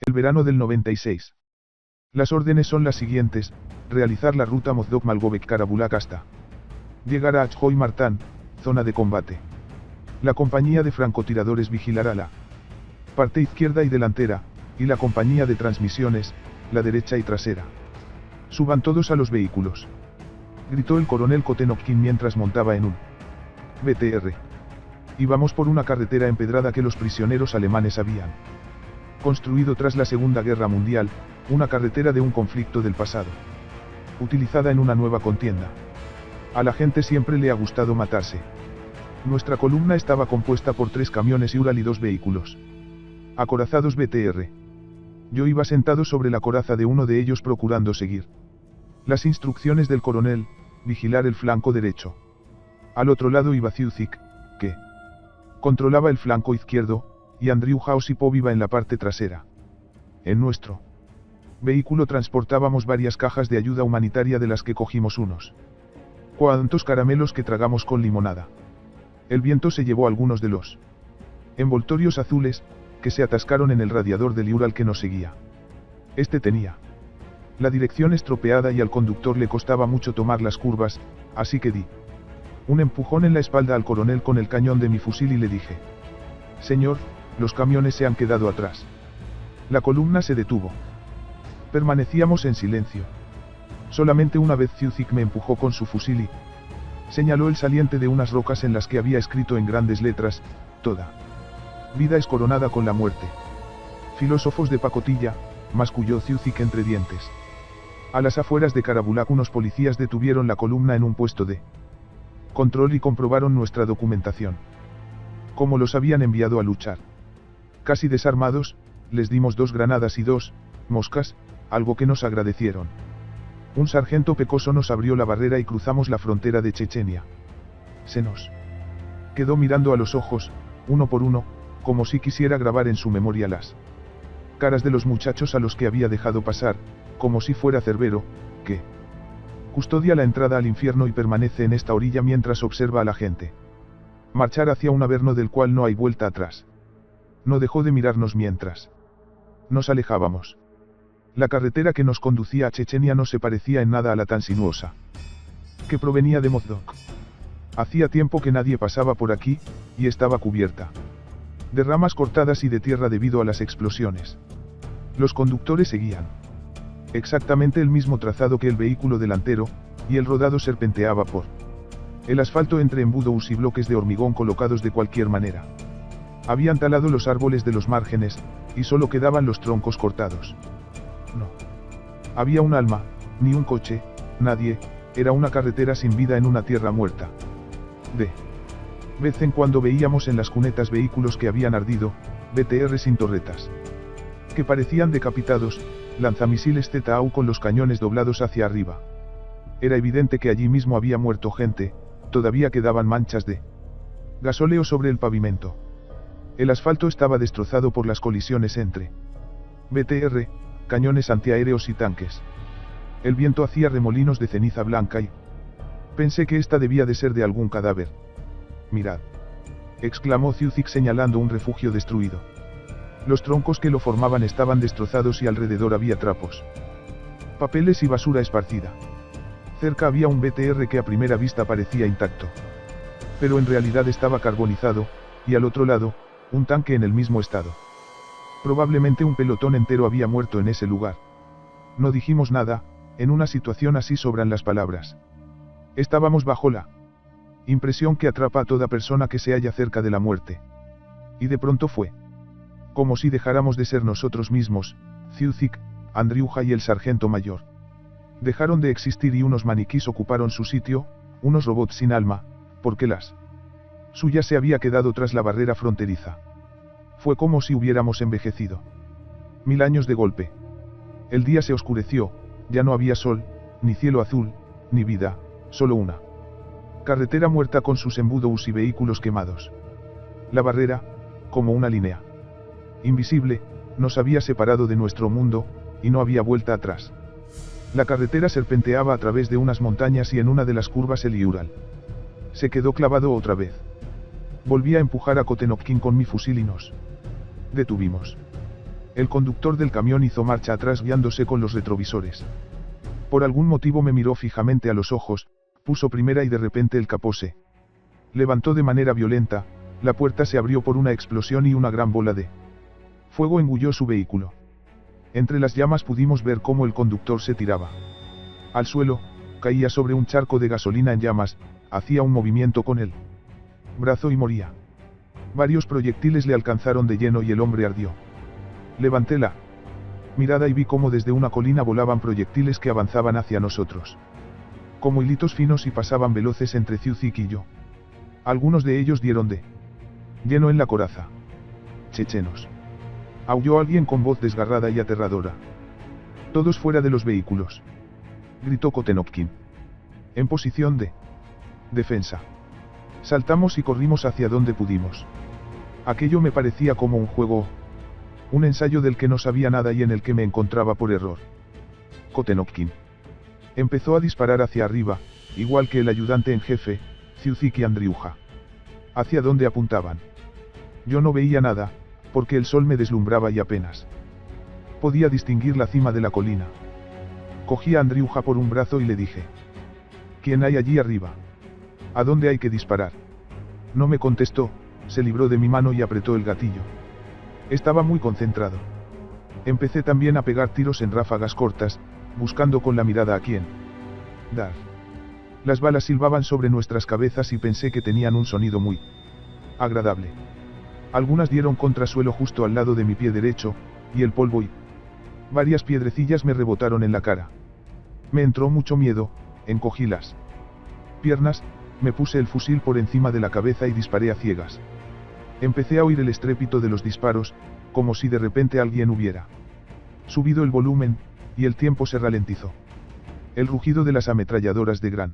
El verano del 96. Las órdenes son las siguientes: realizar la ruta Mozdok-Malgovek-Karabulak hasta llegar a Achjoy Martán, zona de combate. La compañía de francotiradores vigilará la parte izquierda y delantera, y la compañía de transmisiones, la derecha y trasera. Suban todos a los vehículos, gritó el coronel Kotenopkin mientras montaba en un BTR. Íbamos por una carretera empedrada que los prisioneros alemanes habían construido tras la Segunda Guerra Mundial, una carretera de un conflicto del pasado, utilizada en una nueva contienda. A la gente siempre le ha gustado matarse. Nuestra columna estaba compuesta por 3 camiones Ural y 2 vehículos acorazados BTR. Yo iba sentado sobre la coraza de uno de ellos procurando seguir las instrucciones del coronel, vigilar el flanco derecho. Al otro lado iba Ciuzik, que controlaba el flanco izquierdo, y Andriy Josipov iba en la parte trasera. En nuestro vehículo transportábamos varias cajas de ayuda humanitaria, de las que cogimos unos cuantos caramelos que tragamos con limonada. El viento se llevó algunos de los envoltorios azules, que se atascaron en el radiador del Ural que nos seguía. Este tenía la dirección estropeada y al conductor le costaba mucho tomar las curvas, así que di un empujón en la espalda al coronel con el cañón de mi fusil y le dije: «Señor, los camiones se han quedado atrás». La columna se detuvo. Permanecíamos en silencio. Solamente una vez Ciuzik me empujó con su fusil y señaló el saliente de unas rocas en las que había escrito en grandes letras: «Toda vida es coronada con la muerte». Filósofos de pacotilla, masculló Ciuzik entre dientes. A las afueras de Karabulak unos policías detuvieron la columna en un puesto de control y comprobaron nuestra documentación. Como los habían enviado a luchar casi desarmados, les dimos 2 granadas y 2 moscas, algo que nos agradecieron. Un sargento pecoso nos abrió la barrera y cruzamos la frontera de Chechenia. Se nos quedó mirando a los ojos, uno por uno, como si quisiera grabar en su memoria las caras de los muchachos a los que había dejado pasar, como si fuera Cerbero, que custodia la entrada al infierno y permanece en esta orilla mientras observa a la gente marchar hacia un averno del cual no hay vuelta atrás. No dejó de mirarnos mientras nos alejábamos. La carretera que nos conducía a Chechenia no se parecía en nada a la tan sinuosa que provenía de Mozdok. Hacía tiempo que nadie pasaba por aquí, y estaba cubierta de ramas cortadas y de tierra debido a las explosiones. Los conductores seguían exactamente el mismo trazado que el vehículo delantero, y el rodado serpenteaba por el asfalto entre embudos y bloques de hormigón colocados de cualquier manera. Habían talado los árboles de los márgenes, y solo quedaban los troncos cortados. No había un alma, ni un coche, nadie, era una carretera sin vida en una tierra muerta. De vez en cuando veíamos en las cunetas vehículos que habían ardido, BTR sin torretas, que parecían decapitados, lanzamisiles ZAU con los cañones doblados hacia arriba. Era evidente que allí mismo había muerto gente, todavía quedaban manchas de gasóleo sobre el pavimento. El asfalto estaba destrozado por las colisiones entre BTR, cañones antiaéreos y tanques. El viento hacía remolinos de ceniza blanca y pensé que esta debía de ser de algún cadáver. «Mirad», exclamó Ciuzik señalando un refugio destruido. Los troncos que lo formaban estaban destrozados y alrededor había trapos, papeles y basura esparcida. Cerca había un BTR que a primera vista parecía intacto, pero en realidad estaba carbonizado, y al otro lado, un tanque en el mismo estado. Probablemente un pelotón entero había muerto en ese lugar. No dijimos nada, en una situación así sobran las palabras. Estábamos bajo la impresión que atrapa a toda persona que se halla cerca de la muerte. Y de pronto fue como si dejáramos de ser nosotros mismos. Ciuzik, Andriuja y el sargento mayor dejaron de existir y unos maniquís ocuparon su sitio, unos robots sin alma, porque las suyas se había quedado tras la barrera fronteriza. Fue como si hubiéramos envejecido 1000 años de golpe. El día se oscureció, ya no había sol, ni cielo azul, ni vida, solo una carretera muerta con sus embudos y vehículos quemados. La barrera, como una línea invisible, nos había separado de nuestro mundo, y no había vuelta atrás. La carretera serpenteaba a través de unas montañas y en una de las curvas el Ural se quedó clavado otra vez. Volví a empujar a Kotenopkin con mi fusil y nos detuvimos. El conductor del camión hizo marcha atrás guiándose con los retrovisores. Por algún motivo me miró fijamente a los ojos, puso primera y de repente el capó se levantó de manera violenta, la puerta se abrió por una explosión y una gran bola de fuego engulló su vehículo. Entre las llamas pudimos ver cómo el conductor se tiraba al suelo, caía sobre un charco de gasolina en llamas, hacía un movimiento con el brazo y moría. Varios proyectiles le alcanzaron de lleno y el hombre ardió. Levanté la mirada y vi cómo desde una colina volaban proyectiles que avanzaban hacia nosotros. Como hilitos finos y pasaban veloces entre Ciuzik y yo. Algunos de ellos dieron de lleno en la coraza. Chechenos. Aulló alguien con voz desgarrada y aterradora. Todos fuera de los vehículos. Gritó Kotenopkin. En posición de defensa. Saltamos y corrimos hacia donde pudimos. Aquello me parecía como un juego, un ensayo del que no sabía nada y en el que me encontraba por error. Kotenopkin empezó a disparar hacia arriba, igual que el ayudante en jefe, Ciuzik y Andriuja. ¿Hacia dónde apuntaban? Yo no veía nada, porque el sol me deslumbraba y apenas podía distinguir la cima de la colina. Cogí a Andriuja por un brazo y le dije: ¿Quién hay allí arriba? ¿A dónde hay que disparar? No me contestó, se libró de mi mano y apretó el gatillo. Estaba muy concentrado. Empecé también a pegar tiros en ráfagas cortas, buscando con la mirada a quién dar. Las balas silbaban sobre nuestras cabezas y pensé que tenían un sonido muy agradable. Algunas dieron contra suelo justo al lado de mi pie derecho, y el polvo y varias piedrecillas me rebotaron en la cara. Me entró mucho miedo, encogí las piernas, me puse el fusil por encima de la cabeza y disparé a ciegas. Empecé a oír el estrépito de los disparos, como si de repente alguien hubiera subido el volumen, y el tiempo se ralentizó. El rugido de las ametralladoras de gran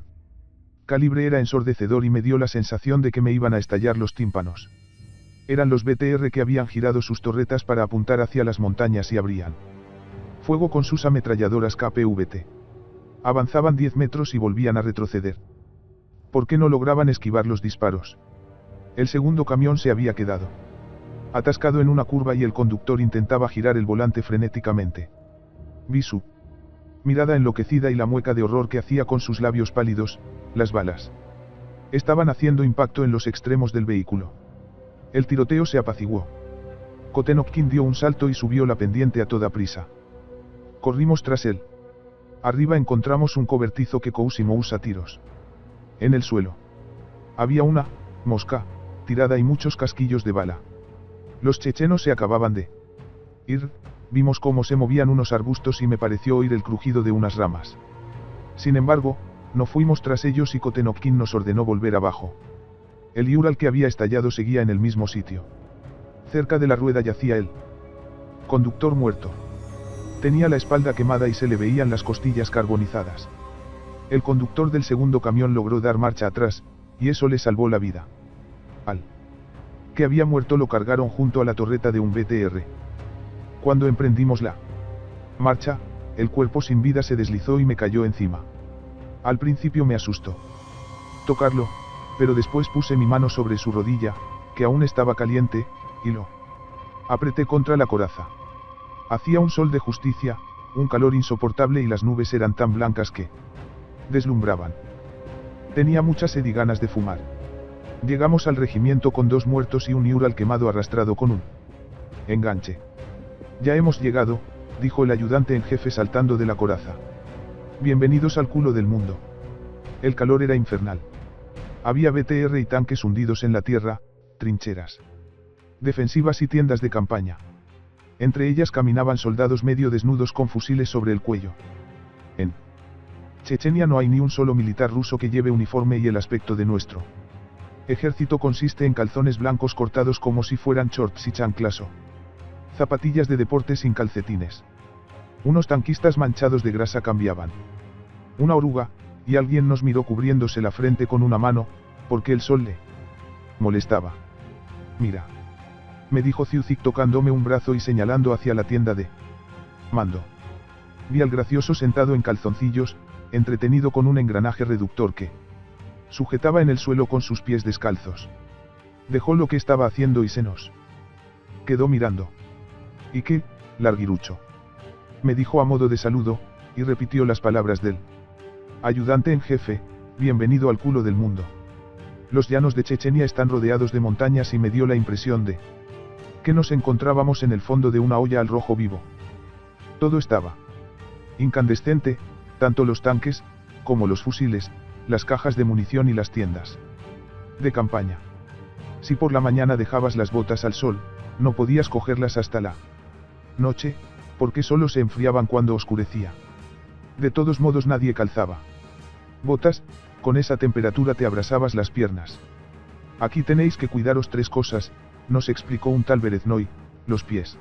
calibre era ensordecedor y me dio la sensación de que me iban a estallar los tímpanos. Eran los BTR que habían girado sus torretas para apuntar hacia las montañas y abrían fuego con sus ametralladoras KPVT. Avanzaban 10 metros y volvían a retroceder. ¿Por qué no lograban esquivar los disparos? El segundo camión se había quedado atascado en una curva y el conductor intentaba girar el volante frenéticamente. Vi su mirada enloquecida y la mueca de horror que hacía con sus labios pálidos. Las balas estaban haciendo impacto en los extremos del vehículo. El tiroteo se apaciguó. Kotenopkin dio un salto y subió la pendiente a toda prisa. Corrimos tras él. Arriba encontramos un cobertizo que cousimos a tiros. En el suelo había una mosca tirada y muchos casquillos de bala. Los chechenos se acababan de ir. Vimos cómo se movían unos arbustos y me pareció oír el crujido de unas ramas. Sin embargo, no fuimos tras ellos y Kotenopkin nos ordenó volver abajo. El Ural que había estallado seguía en el mismo sitio. Cerca de la rueda yacía el conductor muerto. Tenía la espalda quemada y se le veían las costillas carbonizadas. El conductor del segundo camión logró dar marcha atrás, y eso le salvó la vida. Al que había muerto lo cargaron junto a la torreta de un BTR. Cuando emprendimos la marcha, el cuerpo sin vida se deslizó y me cayó encima. Al principio me asustó tocarlo, pero después puse mi mano sobre su rodilla, que aún estaba caliente, y lo apreté contra la coraza. Hacía un sol de justicia, un calor insoportable y las nubes eran tan blancas que deslumbraban. Tenía mucha sed y ganas de fumar. Llegamos al regimiento con 2 muertos y un Ural quemado arrastrado con un enganche. Ya hemos llegado, dijo el ayudante en jefe saltando de la coraza. Bienvenidos al culo del mundo. El calor era infernal. Había BTR y tanques hundidos en la tierra, trincheras defensivas y tiendas de campaña. Entre ellas caminaban soldados medio desnudos con fusiles sobre el cuello. En Chechenia no hay ni un solo militar ruso que lleve uniforme y el aspecto de nuestro ejército consiste en calzones blancos cortados como si fueran shorts y chanclas o zapatillas de deporte sin calcetines. Unos tanquistas manchados de grasa cambiaban una oruga, y alguien nos miró cubriéndose la frente con una mano, porque el sol le molestaba. Mira, me dijo Ciuzik tocándome un brazo y señalando hacia la tienda de mando. Vi al gracioso sentado en calzoncillos, entretenido con un engranaje reductor que sujetaba en el suelo con sus pies descalzos. Dejó lo que estaba haciendo y se nos quedó mirando. ¿Y qué? larguirucho. Me dijo a modo de saludo, y repitió las palabras del ayudante en jefe: bienvenido al culo del mundo. Los llanos de Chechenia están rodeados de montañas y me dio la impresión de que nos encontrábamos en el fondo de una olla al rojo vivo. Todo estaba incandescente, tanto los tanques, como los fusiles, las cajas de munición y las tiendas de campaña. Si por la mañana dejabas las botas al sol, no podías cogerlas hasta la noche, porque solo se enfriaban cuando oscurecía. De todos modos nadie calzaba botas, con esa temperatura te abrasabas las piernas. Aquí tenéis que cuidaros 3 cosas, nos explicó un tal Bereznoi: los pies,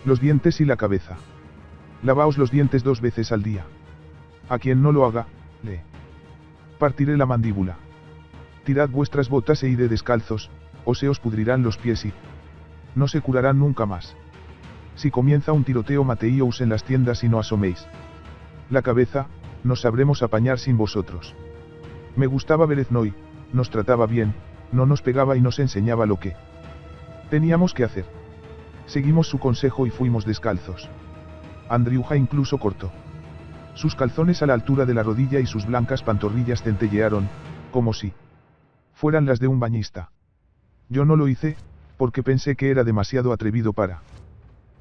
los dientes y la cabeza. Lavaos los dientes 2 veces al día. A quien no lo haga, le partiré la mandíbula. Tirad vuestras botas e id descalzos, o se os pudrirán los pies y no se curarán nunca más. Si comienza un tiroteo, mateíos en las tiendas y no asoméis la cabeza, nos sabremos apañar sin vosotros. Me gustaba Bereznoi, nos trataba bien, no nos pegaba y nos enseñaba lo que teníamos que hacer. Seguimos su consejo y fuimos descalzos. Andriuja incluso cortó sus calzones a la altura de la rodilla y sus blancas pantorrillas centellearon, como si fueran las de un bañista. Yo no lo hice, porque pensé que era demasiado atrevido para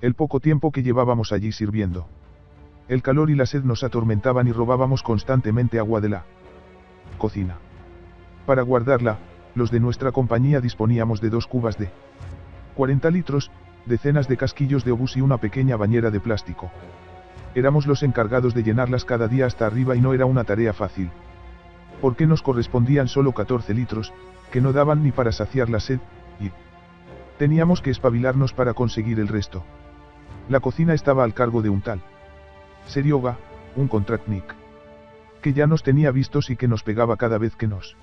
el poco tiempo que llevábamos allí sirviendo. El calor y la sed nos atormentaban y robábamos constantemente agua de la cocina. Para guardarla, los de nuestra compañía disponíamos de 2 cubas de 40 litros, decenas de casquillos de obús y una pequeña bañera de plástico. Éramos los encargados de llenarlas cada día hasta arriba y no era una tarea fácil. Porque nos correspondían solo 14 litros, que no daban ni para saciar la sed, y teníamos que espabilarnos para conseguir el resto. La cocina estaba al cargo de un tal Serioga, un contratnik, que ya nos tenía vistos y que nos pegaba cada vez que nos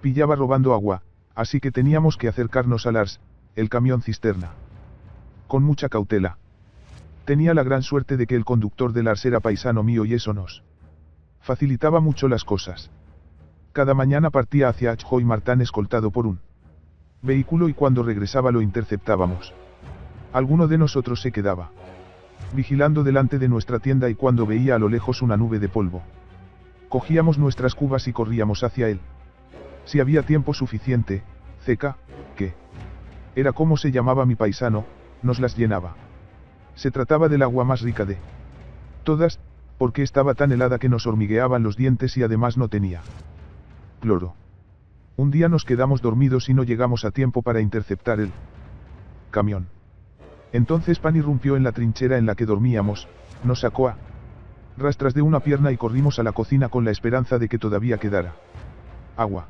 pillaba robando agua, así que teníamos que acercarnos a Lars, el camión cisterna, con mucha cautela. Tenía la gran suerte de que el conductor de Lars era paisano mío y eso nos facilitaba mucho las cosas. Cada mañana partía hacia Achjoy Martán escoltado por un vehículo y cuando regresaba lo interceptábamos. Alguno de nosotros se quedaba vigilando delante de nuestra tienda y cuando veía a lo lejos una nube de polvo, cogíamos nuestras cubas y corríamos hacia él. Si había tiempo suficiente, Zeka, que era como se llamaba mi paisano, nos las llenaba. Se trataba del agua más rica de todas, porque estaba tan helada que nos hormigueaban los dientes y además no tenía cloro. Un día nos quedamos dormidos y no llegamos a tiempo para interceptar el camión. Entonces Pan irrumpió en la trinchera en la que dormíamos, nos sacó a rastras de una pierna y corrimos a la cocina con la esperanza de que todavía quedara agua.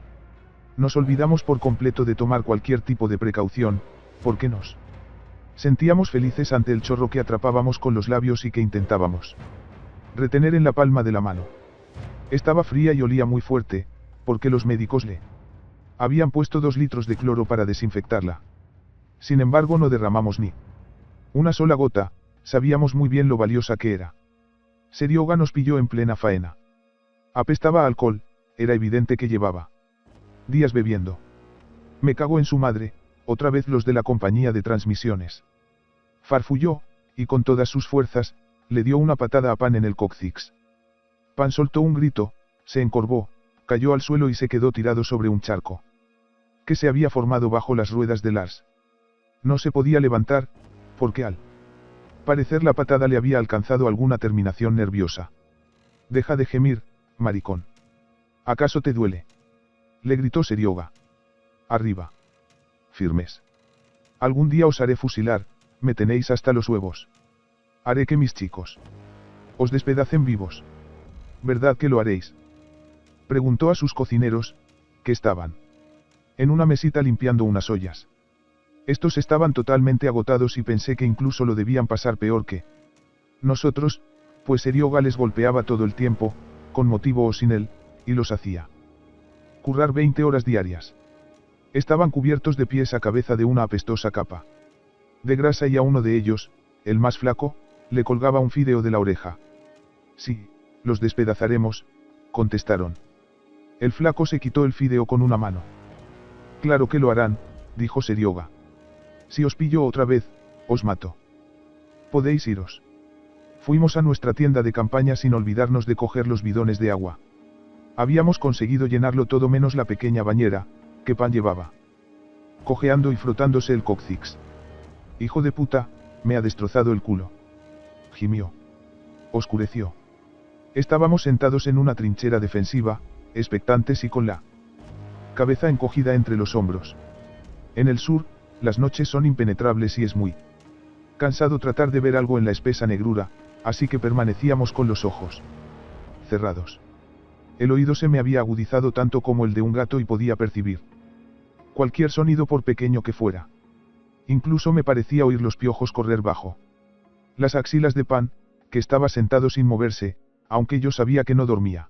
Nos olvidamos por completo de tomar cualquier tipo de precaución, porque nos sentíamos felices ante el chorro que atrapábamos con los labios y que intentábamos retener en la palma de la mano. Estaba fría y olía muy fuerte, porque los médicos le habían puesto 2 litros de cloro para desinfectarla. Sin embargo no derramamos ni una sola gota, sabíamos muy bien lo valiosa que era. Serioga nos pilló en plena faena. Apestaba a alcohol, era evidente que llevaba días bebiendo. Me cagó en su madre, otra vez los de la compañía de transmisiones. Farfulló, y con todas sus fuerzas, le dio una patada a Pan en el cóccix. Pan soltó un grito, se encorvó, cayó al suelo y se quedó tirado sobre un charco que se había formado bajo las ruedas de Lars. No se podía levantar, porque al parecer la patada le había alcanzado alguna terminación nerviosa. Deja de gemir, maricón. ¿Acaso te duele? Le gritó Serioga. Arriba. Firmes. Algún día os haré fusilar, me tenéis hasta los huevos. Haré que mis chicos os despedacen vivos. ¿Verdad que lo haréis? Preguntó a sus cocineros, que estaban en una mesita limpiando unas ollas. Estos estaban totalmente agotados y pensé que incluso lo debían pasar peor que nosotros, pues Serioga les golpeaba todo el tiempo, con motivo o sin él, y los hacía currar 20 horas diarias. Estaban cubiertos de pies a cabeza de una apestosa capa de grasa y a uno de ellos, el más flaco, le colgaba un fideo de la oreja. Sí, los despedazaremos, contestaron. El flaco se quitó el fideo con una mano. Claro que lo harán, dijo Serioga. Si os pillo otra vez, os mato. Podéis iros. Fuimos a nuestra tienda de campaña sin olvidarnos de coger los bidones de agua. Habíamos conseguido llenarlo todo menos la pequeña bañera, que Pan llevaba. Cojeando y frotándose el cóccix. Hijo de puta, me ha destrozado el culo. Gimió. Oscureció. Estábamos sentados en una trinchera defensiva, expectantes y con la cabeza encogida entre los hombros. En el sur, las noches son impenetrables y es muy cansado tratar de ver algo en la espesa negrura, así que permanecíamos con los ojos cerrados. El oído se me había agudizado tanto como el de un gato y podía percibir cualquier sonido por pequeño que fuera. Incluso me parecía oír los piojos correr bajo las axilas de Pan, que estaba sentado sin moverse, aunque yo sabía que no dormía.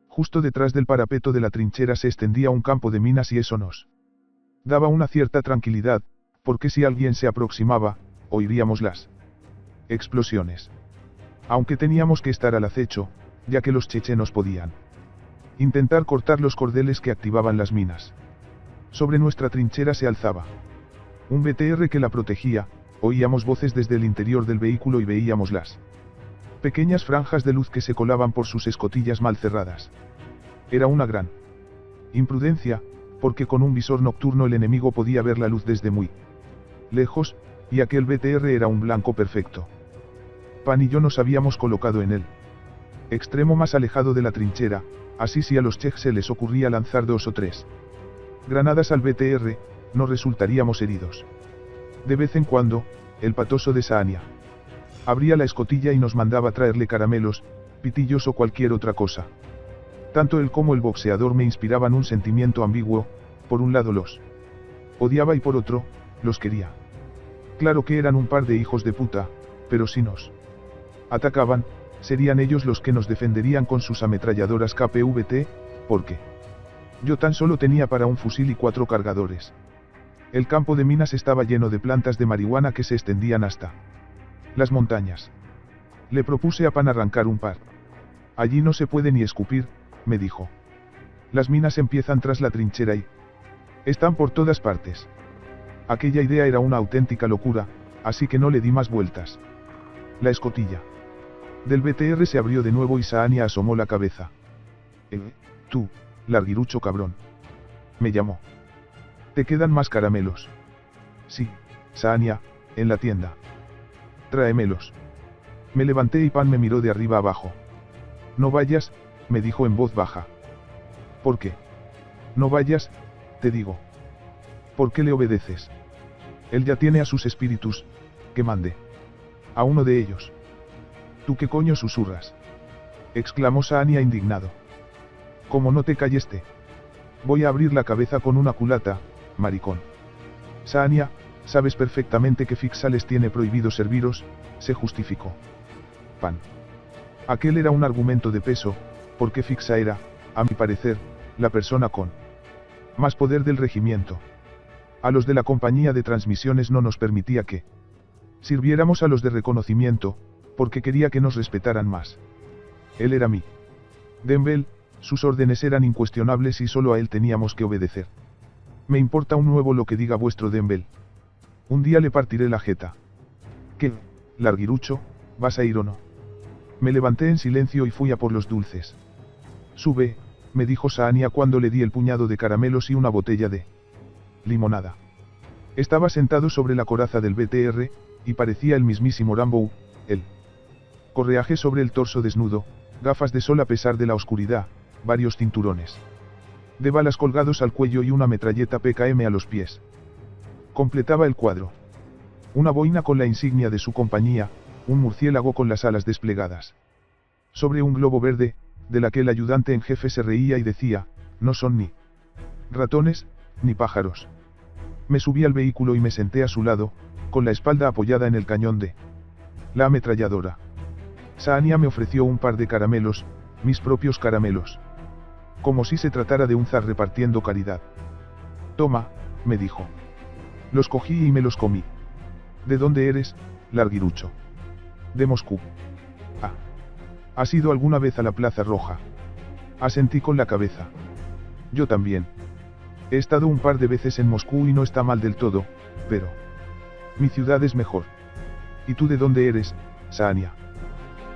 Justo detrás del parapeto de la trinchera se extendía un campo de minas y eso nos daba una cierta tranquilidad, porque si alguien se aproximaba, oiríamos las explosiones. Aunque teníamos que estar al acecho, ya que los chechenos podían intentar cortar los cordeles que activaban las minas. Sobre nuestra trinchera se alzaba un BTR que la protegía, oíamos voces desde el interior del vehículo y veíamos las pequeñas franjas de luz que se colaban por sus escotillas mal cerradas. Era una gran imprudencia, porque con un visor nocturno el enemigo podía ver la luz desde muy lejos, y aquel BTR era un blanco perfecto. Pan y yo nos habíamos colocado en el extremo más alejado de la trinchera, así si a los checks se les ocurría lanzar 2 o 3 granadas al BTR, no resultaríamos heridos. De vez en cuando, el patoso de Saania abría la escotilla y nos mandaba traerle caramelos, pitillos o cualquier otra cosa. Tanto él como el boxeador me inspiraban un sentimiento ambiguo, por un lado los odiaba y por otro, los quería. Claro que eran un par de hijos de puta, pero si nos atacaban, serían ellos los que nos defenderían con sus ametralladoras KPVT, porque yo tan solo tenía para un fusil y 4 cargadores. El campo de minas estaba lleno de plantas de marihuana que se extendían hasta las montañas. Le propuse a Pan arrancar un par. Allí no se puede ni escupir, me dijo. Las minas empiezan tras la trinchera y están por todas partes. Aquella idea era una auténtica locura, así que no le di más vueltas. La escotilla del BTR se abrió de nuevo y Saania asomó la cabeza. Tú, larguirucho cabrón. Me llamó. ¿Te quedan más caramelos? Sí, Saania, en la tienda. Tráemelos. Me levanté y Pan me miró de arriba abajo. No vayas, me dijo en voz baja. ¿Por qué? No vayas, te digo. ¿Por qué le obedeces? Él ya tiene a sus espíritus, que mande. A uno de ellos. ¿Tú qué coño susurras? Exclamó Saania indignado. Como no te calleste. Voy a abrir la cabeza con una culata, maricón. Saania, sabes perfectamente que Fixa les tiene prohibido serviros, se justificó. Pan. Aquel era un argumento de peso, porque Fixa era, a mi parecer, la persona con más poder del regimiento. A los de la compañía de transmisiones no nos permitía que sirviéramos a los de reconocimiento, porque quería que nos respetaran más. Él era mi Denbel, sus órdenes eran incuestionables y solo a él teníamos que obedecer. Me importa un huevo lo que diga vuestro Denbel. Un día le partiré la jeta. ¿Qué, larguirucho, vas a ir o no? Me levanté en silencio y fui a por los dulces. Sube, me dijo Saania cuando le di el puñado de caramelos y una botella de limonada. Estaba sentado sobre la coraza del BTR, y parecía el mismísimo Rambo, el correaje sobre el torso desnudo, gafas de sol a pesar de la oscuridad, varios cinturones de balas colgados al cuello y una metralleta PKM a los pies. Completaba el cuadro una boina con la insignia de su compañía, un murciélago con las alas desplegadas sobre un globo verde, de la que el ayudante en jefe se reía y decía, no son ni ratones, ni pájaros. Me subí al vehículo y me senté a su lado, con la espalda apoyada en el cañón de la ametralladora. Saania me ofreció un par de caramelos, mis propios caramelos. Como si se tratara de un zar repartiendo caridad. Toma, me dijo. Los cogí y me los comí. ¿De dónde eres, larguirucho? De Moscú. Ah. ¿Has ido alguna vez a la Plaza Roja? Asentí con la cabeza. Yo también. He estado un par de veces en Moscú y no está mal del todo, pero mi ciudad es mejor. ¿Y tú de dónde eres, Saania?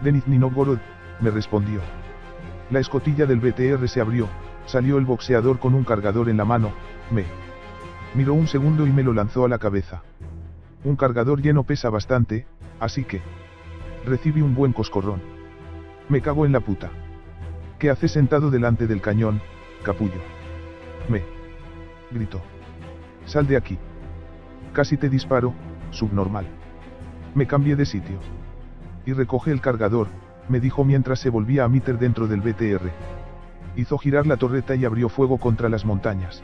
De Nizhny Novgorod, me respondió. La escotilla del BTR se abrió, salió el boxeador con un cargador en la mano, me miró un segundo y me lo lanzó a la cabeza. Un cargador lleno pesa bastante, así que recibí un buen coscorrón. Me cago en la puta. ¿Qué haces sentado delante del cañón, capullo? Me gritó. Sal de aquí. Casi te disparo, subnormal. Me cambié de sitio. Y recoge el cargador, me dijo mientras se volvía a meter dentro del BTR. Hizo girar la torreta y abrió fuego contra las montañas.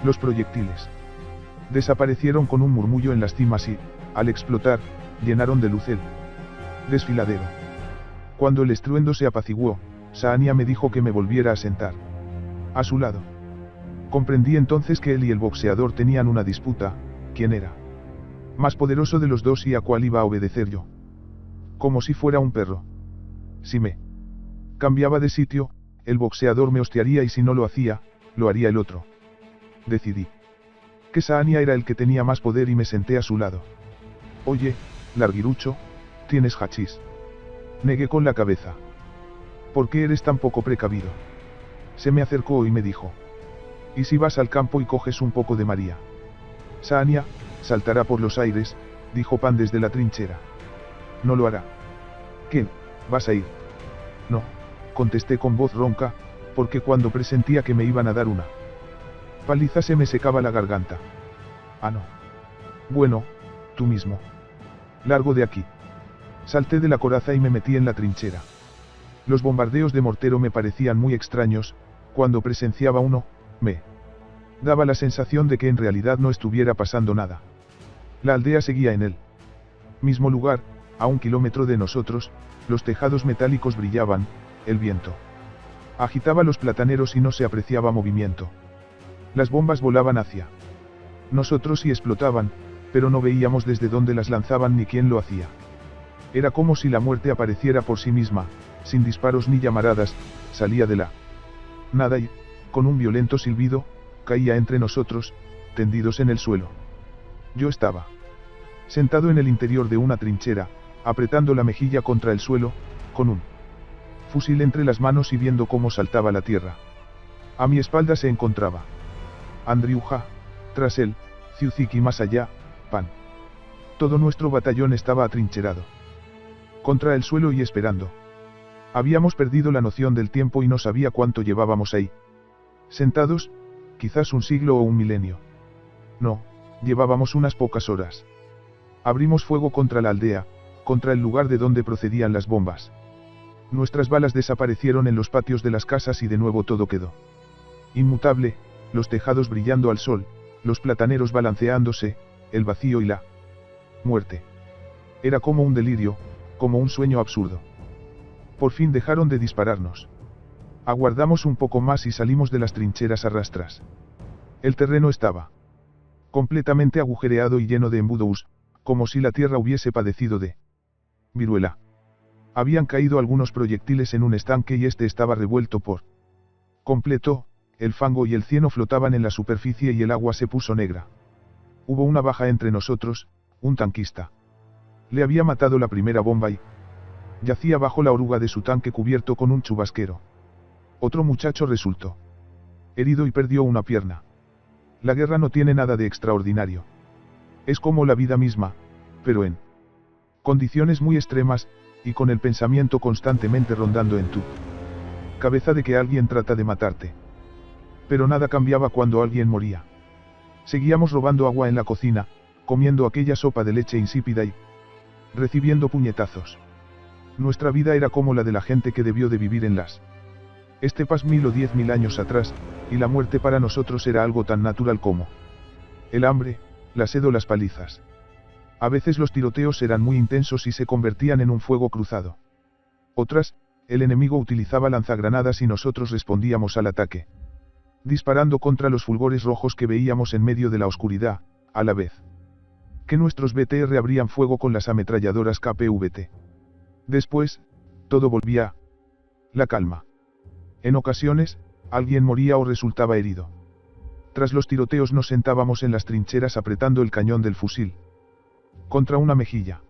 Los proyectiles desaparecieron con un murmullo en las cimas y, al explotar, llenaron de luz el desfiladero. Cuando el estruendo se apaciguó, Saania me dijo que me volviera a sentar a su lado. Comprendí entonces que él y el boxeador tenían una disputa, quién era más poderoso de los dos y a cuál iba a obedecer yo. Como si fuera un perro. Si me cambiaba de sitio, el boxeador me hostiaría y si no lo hacía, lo haría el otro. Decidí que Saania era el que tenía más poder y me senté a su lado. Oye, larguirucho, ¿tienes hachís? Negué con la cabeza. ¿Por qué eres tan poco precavido? Se me acercó y me dijo. ¿Y si vas al campo y coges un poco de María? Saania saltará por los aires, dijo Pan desde la trinchera. No lo hará. ¿Qué? ¿Vas a ir? No, contesté con voz ronca, porque cuando presentía que me iban a dar una paliza se me secaba la garganta. Ah, no. Bueno, tú mismo. Largo de aquí. Salté de la coraza y me metí en la trinchera. Los bombardeos de mortero me parecían muy extraños, cuando presenciaba uno, me daba la sensación de que en realidad no estuviera pasando nada. La aldea seguía en el mismo lugar, a 1 kilómetro de nosotros, los tejados metálicos brillaban, el viento agitaba los plataneros y no se apreciaba movimiento. Las bombas volaban hacia nosotros y explotaban, pero no veíamos desde dónde las lanzaban ni quién lo hacía. Era como si la muerte apareciera por sí misma, sin disparos ni llamaradas, salía de la nada y, con un violento silbido, caía entre nosotros, tendidos en el suelo. Yo estaba sentado en el interior de una trinchera, apretando la mejilla contra el suelo, con un fusil entre las manos y viendo cómo saltaba la tierra. A mi espalda se encontraba Andriuja, tras él, Ciuzik y más allá, Pan. Todo nuestro batallón estaba atrincherado contra el suelo y esperando. Habíamos perdido la noción del tiempo y no sabía cuánto llevábamos ahí. Sentados, quizás un siglo o un milenio. No, llevábamos unas pocas horas. Abrimos fuego contra la aldea, contra el lugar de donde procedían las bombas. Nuestras balas desaparecieron en los patios de las casas y de nuevo todo quedó inmutable, los tejados brillando al sol, los plataneros balanceándose, el vacío y la muerte. Era como un delirio, como un sueño absurdo. Por fin dejaron de dispararnos. Aguardamos un poco más y salimos de las trincheras a rastras. El terreno estaba completamente agujereado y lleno de embudos, como si la tierra hubiese padecido de viruela. Habían caído algunos proyectiles en un estanque y este estaba revuelto por completo, el fango y el cieno flotaban en la superficie y el agua se puso negra. Hubo una baja entre nosotros, un tanquista. Le había matado la primera bomba y yacía bajo la oruga de su tanque cubierto con un chubasquero. Otro muchacho resultó herido y perdió una pierna. La guerra no tiene nada de extraordinario. Es como la vida misma, pero en condiciones muy extremas, y con el pensamiento constantemente rondando en tu cabeza de que alguien trata de matarte. Pero nada cambiaba cuando alguien moría. Seguíamos robando agua en la cocina, comiendo aquella sopa de leche insípida y recibiendo puñetazos. Nuestra vida era como la de la gente que debió de vivir en las estepas 1000 o 10.000 años atrás, y la muerte para nosotros era algo tan natural como el hambre, la sed o las palizas. A veces los tiroteos eran muy intensos y se convertían en un fuego cruzado. Otras, el enemigo utilizaba lanzagranadas y nosotros respondíamos al ataque, disparando contra los fulgores rojos que veíamos en medio de la oscuridad, a la vez que nuestros BTR abrían fuego con las ametralladoras KPVT. Después, todo volvía a la calma. En ocasiones, alguien moría o resultaba herido. Tras los tiroteos nos sentábamos en las trincheras apretando el cañón del fusil contra una mejilla.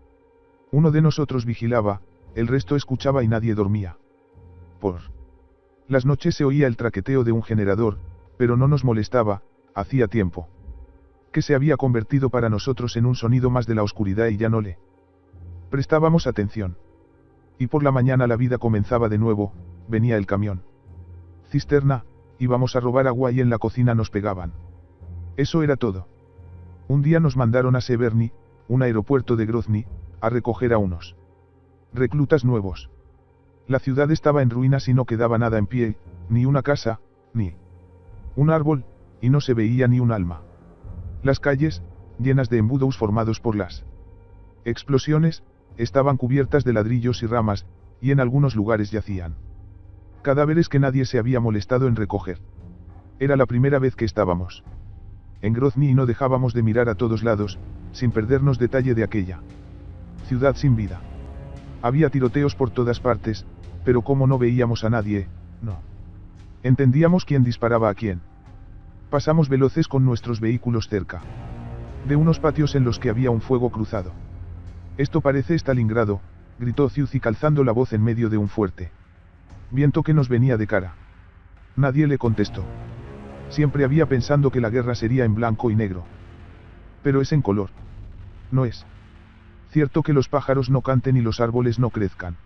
Uno de nosotros vigilaba, el resto escuchaba y nadie dormía. Por las noches se oía el traqueteo de un generador, pero no nos molestaba, hacía tiempo que se había convertido para nosotros en un sonido más de la oscuridad y ya no le prestábamos atención. Y por la mañana la vida comenzaba de nuevo, venía el camión cisterna, íbamos a robar agua y en la cocina nos pegaban. Eso era todo. Un día nos mandaron a Severny, un aeropuerto de Grozny, a recoger a unos reclutas nuevos. La ciudad estaba en ruinas y no quedaba nada en pie, ni una casa, ni un árbol, y no se veía ni un alma. Las calles, llenas de embudos formados por las explosiones, estaban cubiertas de ladrillos y ramas, y en algunos lugares yacían cadáveres que nadie se había molestado en recoger. Era la primera vez que estábamos en Grozny y no dejábamos de mirar a todos lados, sin perdernos detalle de aquella ciudad sin vida. Había tiroteos por todas partes, pero como no veíamos a nadie, no entendíamos quién disparaba a quién. Pasamos veloces con nuestros vehículos cerca de unos patios en los que había un fuego cruzado. «Esto parece Stalingrado», gritó Ciuzik alzando la voz en medio de un fuerte viento que nos venía de cara. Nadie le contestó. Siempre había pensando que la guerra sería en blanco y negro. Pero es en color. No es cierto que los pájaros no canten y los árboles no crezcan.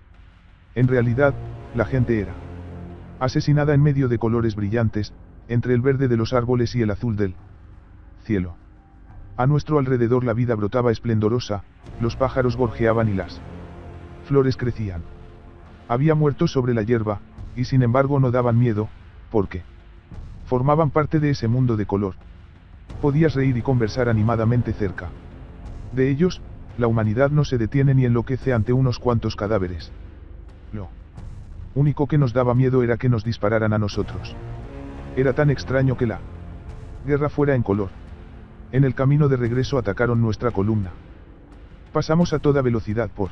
En realidad, la gente era asesinada en medio de colores brillantes, entre el verde de los árboles y el azul del cielo. A nuestro alrededor la vida brotaba esplendorosa, los pájaros gorjeaban y las flores crecían. Había muertos sobre la hierba, y sin embargo no daban miedo, porque formaban parte de ese mundo de color. Podías reír y conversar animadamente cerca de ellos. La humanidad no se detiene ni enloquece ante unos cuantos cadáveres. Lo único que nos daba miedo era que nos dispararan a nosotros. Era tan extraño que la guerra fuera en color. En el camino de regreso atacaron nuestra columna. Pasamos a toda velocidad por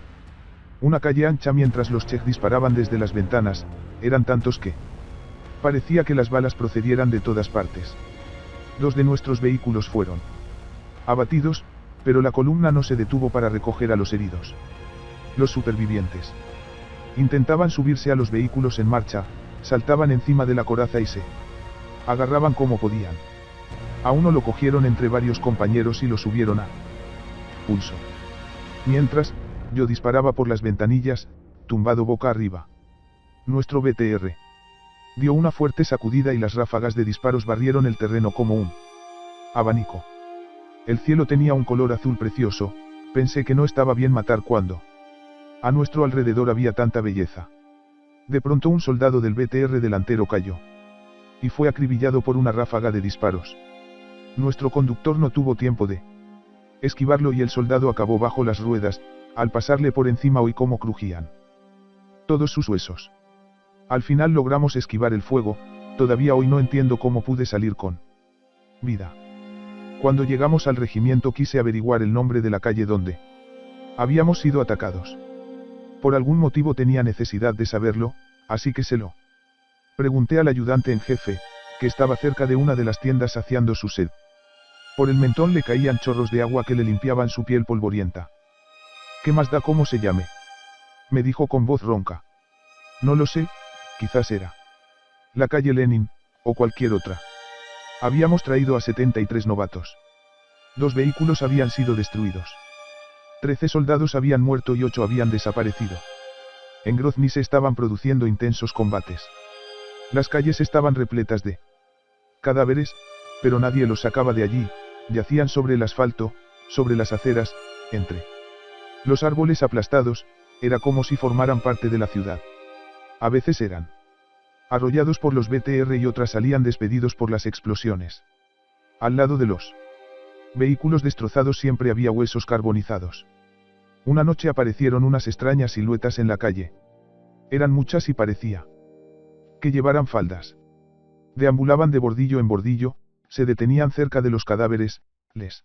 una calle ancha mientras los Czech disparaban desde las ventanas, eran tantos que parecía que las balas procedieran de todas partes. 2 de nuestros vehículos fueron abatidos, pero la columna no se detuvo para recoger a los heridos. Los supervivientes intentaban subirse a los vehículos en marcha, saltaban encima de la coraza y se agarraban como podían. A uno lo cogieron entre varios compañeros y lo subieron a pulso. Mientras, yo disparaba por las ventanillas, tumbado boca arriba. Nuestro BTR dio una fuerte sacudida y las ráfagas de disparos barrieron el terreno como un abanico. El cielo tenía un color azul precioso, pensé que no estaba bien matar cuando a nuestro alrededor había tanta belleza. De pronto un soldado del BTR delantero cayó y fue acribillado por una ráfaga de disparos. Nuestro conductor no tuvo tiempo de esquivarlo y el soldado acabó bajo las ruedas. Al pasarle por encima oí cómo crujían todos sus huesos. Al final logramos esquivar el fuego, todavía hoy no entiendo cómo pude salir con vida. Cuando llegamos al regimiento quise averiguar el nombre de la calle donde habíamos sido atacados. Por algún motivo tenía necesidad de saberlo, así que se lo pregunté al ayudante en jefe, que estaba cerca de una de las tiendas saciando su sed. Por el mentón le caían chorros de agua que le limpiaban su piel polvorienta. ¿Qué más da cómo se llame?, me dijo con voz ronca. No lo sé, quizás era la calle Lenin, o cualquier otra. Habíamos traído a 73 novatos. 2 vehículos habían sido destruidos. 13 soldados habían muerto y 8 habían desaparecido. En Grozny se estaban produciendo intensos combates. Las calles estaban repletas de cadáveres, pero nadie los sacaba de allí, yacían sobre el asfalto, sobre las aceras, entre los árboles aplastados, era como si formaran parte de la ciudad. A veces eran arrollados por los BTR y otras salían despedidos por las explosiones. Al lado de los vehículos destrozados siempre había huesos carbonizados. Una noche aparecieron unas extrañas siluetas en la calle. Eran muchas y parecía que llevaran faldas. Deambulaban de bordillo en bordillo, se detenían cerca de los cadáveres, les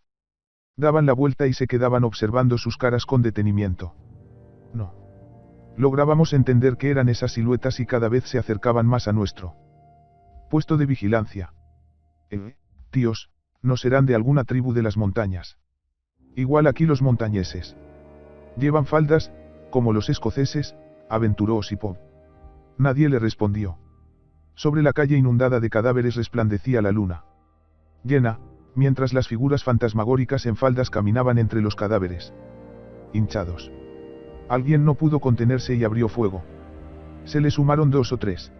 daban la vuelta y se quedaban observando sus caras con detenimiento. No lográbamos entender qué eran esas siluetas y cada vez se acercaban más a nuestro puesto de vigilancia. Tíos, no serán de alguna tribu de las montañas. Igual aquí los montañeses Llevan faldas, como los escoceses, aventuró Osipov. Nadie le respondió. Sobre la calle inundada de cadáveres resplandecía la luna llena, mientras las figuras fantasmagóricas en faldas caminaban entre los cadáveres hinchados. Alguien no pudo contenerse y abrió fuego. Se le sumaron 2 o 3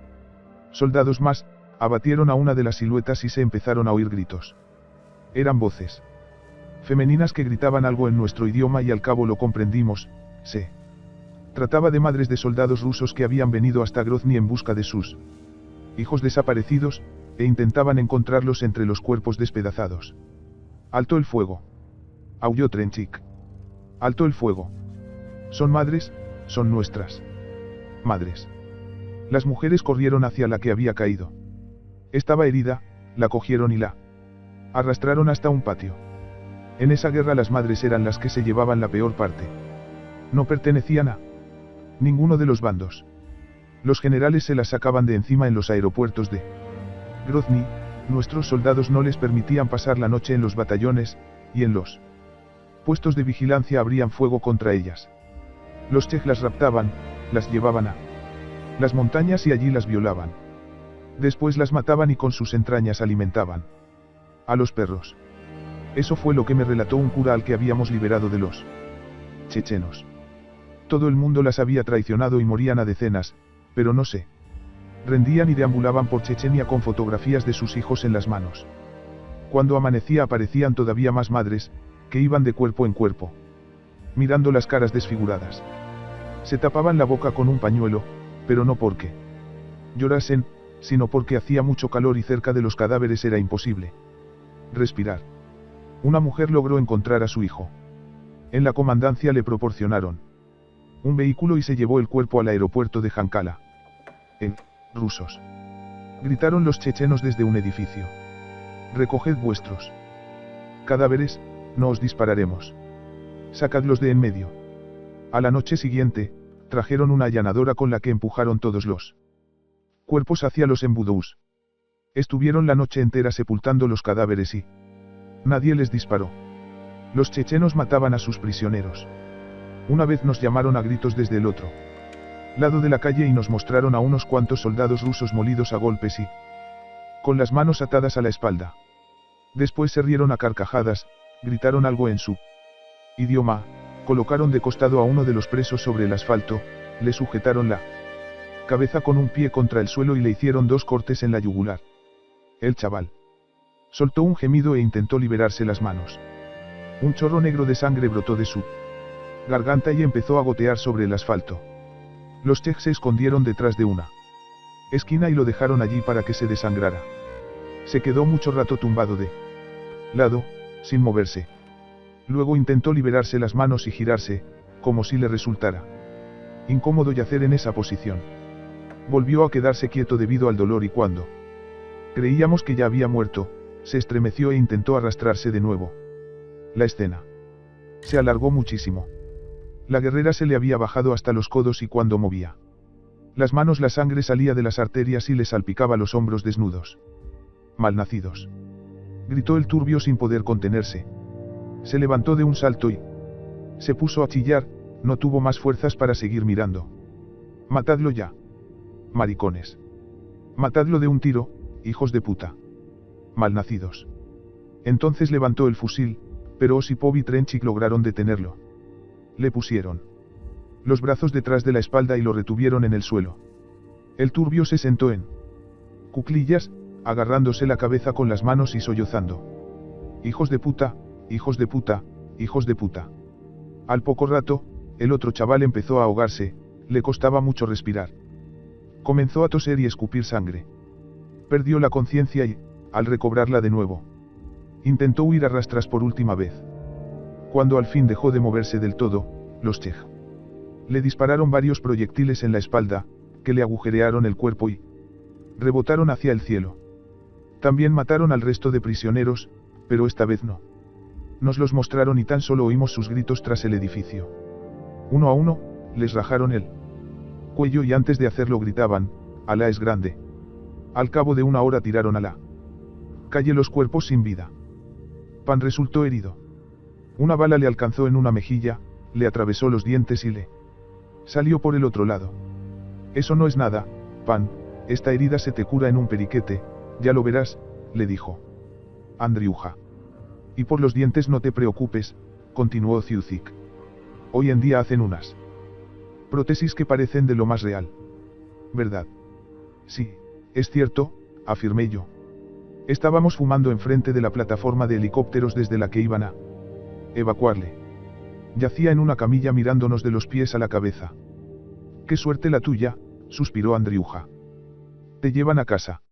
soldados más, abatieron a una de las siluetas y se empezaron a oír gritos. Eran voces femeninas que gritaban algo en nuestro idioma y al cabo lo comprendimos. Se trataba de madres de soldados rusos que habían venido hasta Grozny en busca de sus hijos desaparecidos, e intentaban encontrarlos entre los cuerpos despedazados. «Alto el fuego», aulló Trenchik. «Alto el fuego. Son madres, son nuestras madres». Las mujeres corrieron hacia la que había caído. Estaba herida, la cogieron y la arrastraron hasta un patio. En esa guerra las madres eran las que se llevaban la peor parte. No pertenecían a ninguno de los bandos. Los generales se las sacaban de encima en los aeropuertos de Grozny, nuestros soldados no les permitían pasar la noche en los batallones, y en los puestos de vigilancia abrían fuego contra ellas. Los chej las raptaban, las llevaban a las montañas y allí las violaban. Después las mataban y con sus entrañas alimentaban a los perros. Eso fue lo que me relató un cura al que habíamos liberado de los chechenos. Todo el mundo las había traicionado y morían a decenas, pero no se rendían y deambulaban por Chechenia con fotografías de sus hijos en las manos. Cuando amanecía aparecían todavía más madres, que iban de cuerpo en cuerpo, mirando las caras desfiguradas. Se tapaban la boca con un pañuelo, pero no porque llorasen, sino porque hacía mucho calor y cerca de los cadáveres era imposible respirar. Una mujer logró encontrar a su hijo. En la comandancia le proporcionaron un vehículo y se llevó el cuerpo al aeropuerto de Jankala. Rusos, gritaron los chechenos desde un edificio. Recoged vuestros cadáveres, no os dispararemos. Sacadlos de en medio. A la noche siguiente, trajeron una allanadora con la que empujaron todos los cuerpos hacia los embudous. Estuvieron la noche entera sepultando los cadáveres y nadie les disparó. Los chechenos mataban a sus prisioneros. Una vez nos llamaron a gritos desde el otro lado de la calle y nos mostraron a unos cuantos soldados rusos molidos a golpes y con las manos atadas a la espalda. Después se rieron a carcajadas, gritaron algo en su idioma, colocaron de costado a uno de los presos sobre el asfalto, le sujetaron la cabeza con un pie contra el suelo y le hicieron 2 cortes en la yugular. El chaval soltó un gemido e intentó liberarse las manos. Un chorro negro de sangre brotó de su garganta y empezó a gotear sobre el asfalto. Los chej se escondieron detrás de una esquina y lo dejaron allí para que se desangrara. Se quedó mucho rato tumbado de lado, sin moverse. Luego intentó liberarse las manos y girarse, como si le resultara incómodo yacer en esa posición. Volvió a quedarse quieto debido al dolor y cuando creíamos que ya había muerto, se estremeció e intentó arrastrarse de nuevo. La escena se alargó muchísimo. La guerrera se le había bajado hasta los codos y cuando movía las manos la sangre salía de las arterias y le salpicaba los hombros desnudos. «Malnacidos», gritó el turbio sin poder contenerse. Se levantó de un salto y se puso a chillar, no tuvo más fuerzas para seguir mirando. «Matadlo ya. Maricones. Matadlo de un tiro, hijos de puta. Malnacidos». Entonces levantó el fusil, pero Osipov y Trenchik lograron detenerlo. Le pusieron los brazos detrás de la espalda y lo retuvieron en el suelo. El turbio se sentó en cuclillas, agarrándose la cabeza con las manos y sollozando. «Hijos de puta, hijos de puta, hijos de puta». Al poco rato, el otro chaval empezó a ahogarse, le costaba mucho respirar. Comenzó a toser y escupir sangre. Perdió la conciencia y, al recobrarla de nuevo, intentó huir a rastras por última vez. Cuando al fin dejó de moverse del todo, los chej le dispararon varios proyectiles en la espalda, que le agujerearon el cuerpo y rebotaron hacia el cielo. También mataron al resto de prisioneros, pero esta vez no nos los mostraron y tan solo oímos sus gritos tras el edificio. Uno a uno, les rajaron el cuello y antes de hacerlo gritaban: «Alá es grande». Al cabo de una hora tiraron a la calle los cuerpos sin vida. Pan resultó herido. Una bala le alcanzó en una mejilla, le atravesó los dientes y le salió por el otro lado. Eso no es nada, Pan, esta herida se te cura en un periquete, ya lo verás, le dijo Andriuja. Y por los dientes no te preocupes, continuó Ciucic. Hoy en día hacen unas prótesis que parecen de lo más real. ¿Verdad? Sí, es cierto, afirmé yo. Estábamos fumando enfrente de la plataforma de helicópteros desde la que iban a evacuarle. Yacía en una camilla mirándonos de los pies a la cabeza. Qué suerte la tuya, suspiró Andriuja. Te llevan a casa.